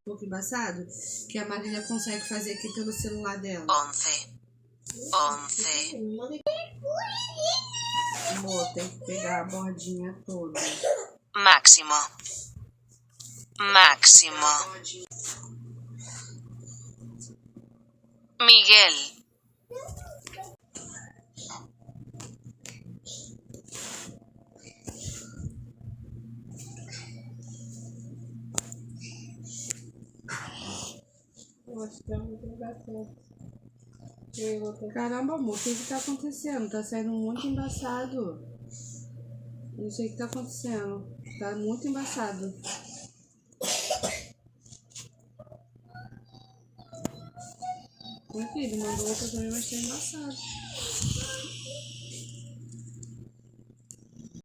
Um pouco embaçado, que a Marília consegue fazer aqui pelo celular dela. 11. Amor, tem que pegar a bordinha toda. Máximo. Miguel. Caramba, amor, o que tá acontecendo? Tá saindo muito embaçado. Não sei o que tá acontecendo. Tá muito embaçado. Meu filho, mandou outra também, mas tá embaçado.